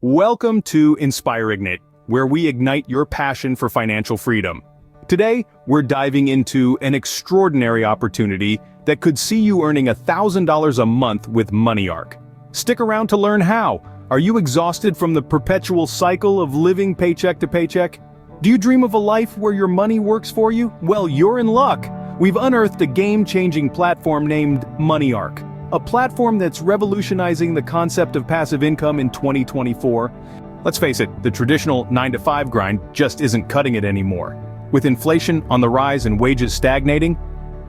Welcome to InspireIgnite, where we ignite your passion for financial freedom. Today, we're diving into an extraordinary opportunity that could see you earning $1,000 a month with MoneyArk. Stick around to learn how. Are you exhausted from the perpetual cycle of living paycheck to paycheck? Do you dream of a life where your money works for you? Well, you're in luck. We've unearthed a game-changing platform named MoneyArk. A platform that's revolutionizing the concept of passive income in 2024. Let's face it, the traditional 9-to-5 grind just isn't cutting it anymore. With inflation on the rise and wages stagnating,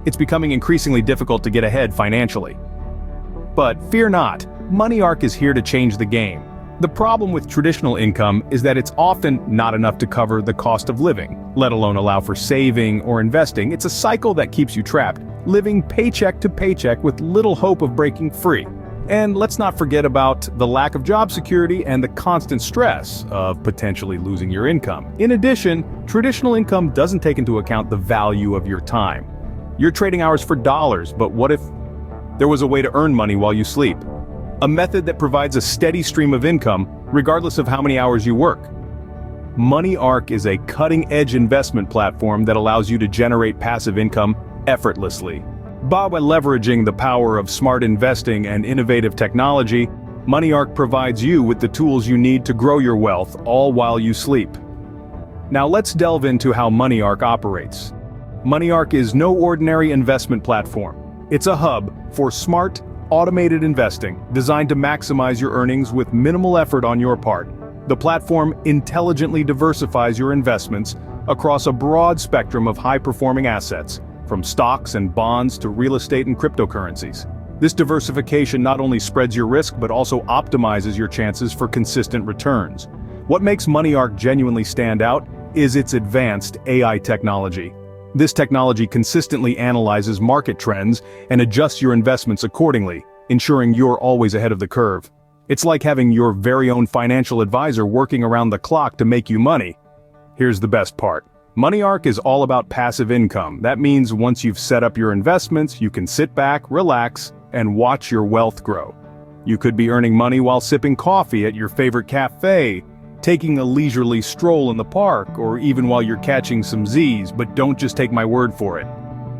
it's becoming increasingly difficult to get ahead financially. But fear not, MoneyArk is here to change the game. The problem with traditional income is that it's often not enough to cover the cost of living, let alone allow for saving or investing. It's a cycle that keeps you trapped, living paycheck to paycheck with little hope of breaking free. And let's not forget about the lack of job security and the constant stress of potentially losing your income. In addition, traditional income doesn't take into account the value of your time. You're trading hours for dollars, but what if there was a way to earn money while you sleep? A method that provides a steady stream of income, regardless of how many hours you work. MoneyArk is a cutting-edge investment platform that allows you to generate passive income effortlessly. By leveraging the power of smart investing and innovative technology, MoneyArk provides you with the tools you need to grow your wealth all while you sleep. Now let's delve into how MoneyArk operates. MoneyArk is no ordinary investment platform. It's a hub for smart, automated investing designed to maximize your earnings with minimal effort on your part. The platform intelligently diversifies your investments across a broad spectrum of high-performing assets, from stocks and bonds to real estate and cryptocurrencies. This diversification not only spreads your risk but also optimizes your chances for consistent returns. What makes MoneyArk genuinely stand out is its advanced AI technology. This technology consistently analyzes market trends and adjusts your investments accordingly, ensuring you're always ahead of the curve. It's like having your very own financial advisor working around the clock to make you money. Here's the best part. MoneyArk is all about passive income. That means once you've set up your investments, you can sit back, relax, and watch your wealth grow. You could be earning money while sipping coffee at your favorite cafe, taking a leisurely stroll in the park, or even while you're catching some Z's, but don't just take my word for it.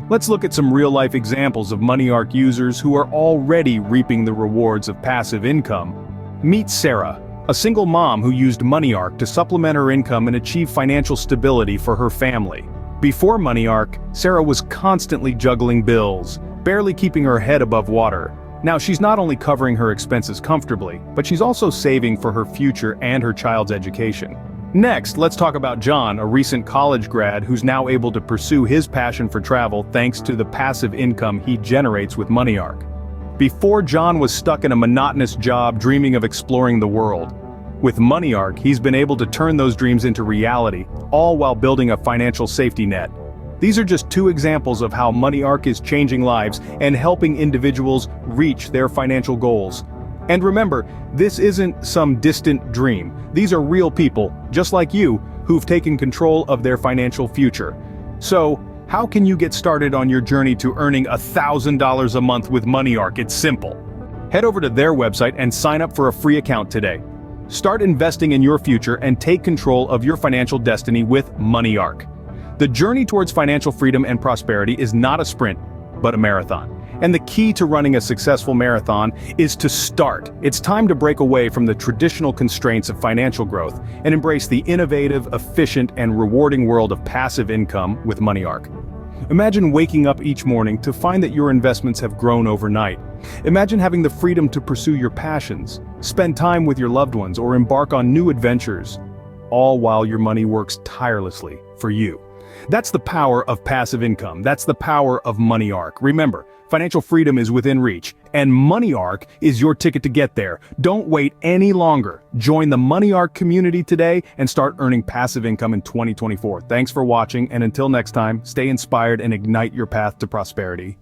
Let's look at some real-life examples of MoneyArk users who are already reaping the rewards of passive income. Meet Sarah, a single mom who used MoneyArk to supplement her income and achieve financial stability for her family. Before MoneyArk, Sarah was constantly juggling bills, barely keeping her head above water. Now she's not only covering her expenses comfortably, but she's also saving for her future and her child's education. Next, let's talk about John, a recent college grad who's now able to pursue his passion for travel thanks to the passive income he generates with MoneyArk. Before, John was stuck in a monotonous job dreaming of exploring the world. With MoneyArk, he's been able to turn those dreams into reality, all while building a financial safety net. These are just two examples of how MoneyArk is changing lives and helping individuals reach their financial goals. And remember, this isn't some distant dream. These are real people, just like you, who've taken control of their financial future. So, how can you get started on your journey to earning $1,000 a month with MoneyArk? It's simple. Head over to their website and sign up for a free account today. Start investing in your future and take control of your financial destiny with MoneyArk. The journey towards financial freedom and prosperity is not a sprint, but a marathon. And the key to running a successful marathon is to start. It's time to break away from the traditional constraints of financial growth and embrace the innovative, efficient, and rewarding world of passive income with MoneyArk. Imagine waking up each morning to find that your investments have grown overnight. Imagine having the freedom to pursue your passions, spend time with your loved ones, or embark on new adventures, all while your money works tirelessly for you. That's the power of passive income. That's the power of MoneyArk. Remember, financial freedom is within reach, and MoneyArk is your ticket to get there. Don't wait any longer. Join the MoneyArk community today and start earning passive income in 2024. Thanks for watching, and until next time, stay inspired and ignite your path to prosperity.